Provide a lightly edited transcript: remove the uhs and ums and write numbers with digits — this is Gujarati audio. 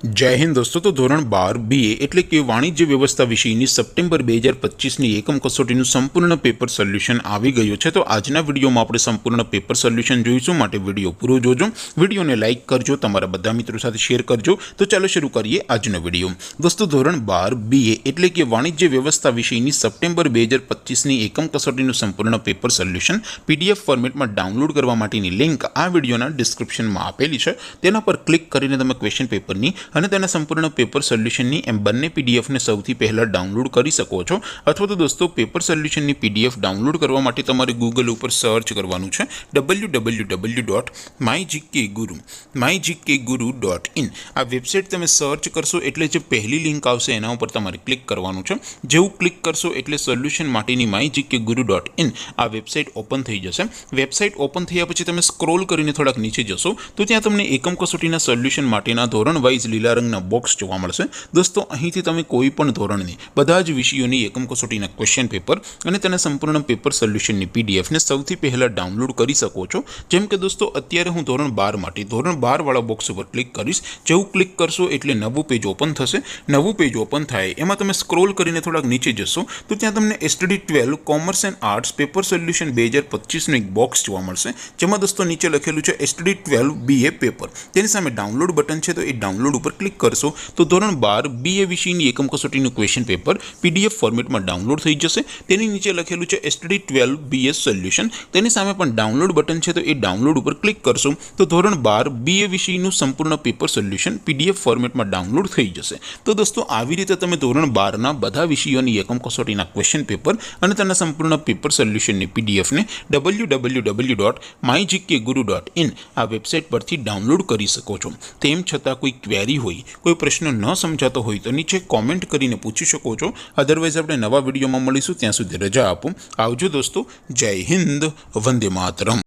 जय हिंद दोस्तों। तो धोरण 12 BA એટલે કે વાણિજ્ય વ્યવસ્થા વિષયની સપ્ટેમ્બર 2025ની એકમ કસોટીનું સંપૂર્ણ પેપર સોલ્યુશન આવી ગયું છે। તો આજના વિડીયોમાં આપણે સંપૂર્ણ પેપર સોલ્યુશન જોઈશું, માટે વિડીયો પૂરો જોજો। વિડીયોને લાઇક કરજો, તમારા બધા મિત્રો સાથે શેર કરજો। તો ચાલો શરૂ કરીએ આજનો વિડીયો। દોસ્તો ધોરણ 12 BA એટલે કે વાણિજ્ય વ્યવસ્થા વિષયની સપ્ટેમ્બર 2025ની એકમ કસોટીનું સંપૂર્ણ પેપર સોલ્યુશન PDF ફોર્મેટમાં ડાઉનલોડ કરવા માટેની લિંક આ વિડીયોના ડિસ્ક્રિપ્શનમાં આપેલી છે। તેના પર ક્લિક કરીને તમે ક્વેશ્ચન પેપરની અને તેના સંપૂર્ણ પેપર સોલ્યુશનની એમ બંને પીડીએફને સૌથી પહેલાં ડાઉનલોડ કરી શકો છો। અથવા તો દોસ્તો પેપર સોલ્યુશનની PDF ડાઉનલોડ કરવા માટે તમારે ગૂગલ ઉપર સર્ચ કરવાનું છે www.mygkguru.in। આ વેબસાઇટ તમે સર્ચ કરશો એટલે જે પહેલી લિંક આવશે એના ઉપર તમારે ક્લિક કરવાનું છે। જેવું ક્લિક કરશો એટલે સોલ્યુશન માટેની mygkguru.in આ વેબસાઇટ ઓપન થઈ જશે। વેબસાઇટ ઓપન થયા પછી તમે સ્ક્રોલ કરીને થોડાક નીચે જશો તો ત્યાં તમને એકમ કસોટીના સોલ્યુશન માટેના ધોરણ વાઇઝ લીલા રંગના બોક્સ જોવા મળશે। દોસ્તો અહીંથી તમે કોઈ પણ ધોરણની બધા જ વિષયોની એકમ કસોટીના ક્વેશ્ચન પેપર અને તેના સંપૂર્ણ પેપર સોલ્યુશનની પીડીએફને સૌથી પહેલાં ડાઉનલોડ કરી શકો છો। જેમ કે દોસ્તો અત્યારે હું ધોરણ 12 માટે ધોરણ 12 વાળા બોક્સ ઉપર ક્લિક કરીશ। જેવું ક્લિક કરશો એટલે નવું પેજ ઓપન થશે। નવું પેજ ઓપન થાય એમાં તમે સ્ક્રોલ કરીને થોડાક નીચે જશો તો ત્યાં તમને STD 12 commerce and arts paper solution 2025નું એક બોક્સ જોવા મળશે, જેમાં દોસ્તો નીચે લખેલું છે STD 12 BA પેપર। તેની સામે ડાઉનલોડ બટન છે, તો એ ડાઉનલોડ ઉપર ક્લિક કરશો તો ધોરણ 12 BA વિષયની એકમ કસોટીનું ક્વેશ્ચન પેપર PDF ફોર્મેટમાં ડાઉનલોડ થઈ જશે। તેની નીચે લખેલું છે STD 12 BS સોલ્યુશન, તેની સામે પણ ડાઉનલોડ બટન છે, તો એ ડાઉનલોડ ઉપર ક્લિક કરશો તો ધોરણ 12 BA વિષયનું સંપૂર્ણ પેપર સોલ્યુશન PDF ફોર્મેટમાં ડાઉનલોડ થઈ જશે। તો દોસ્તો આવી રીતે તમે ધોરણ 12ના બધા વિષયોની એકમ કસોટીના ક્વેશ્ચન પેપર અને તેના સંપૂર્ણ પેપર સોલ્યુશનની PDFને www.mygkguru.in આ વેબસાઇટ પરથી ડાઉનલોડ કરી શકો છો। તેમ છતાં કોઈ ક્વેરી હોય, કોઈ પ્રશ્ન ન સમજાતો હોય તો નીચે કોમેન્ટ કરીને પૂછી શકો છો। અધરવાઇઝ આપણે નવા વિડીયોમાં મળીશું, ત્યાં સુધી રજા આપો। આવજો દોસ્તો, જય હિન્દ, વંદે માતરમ।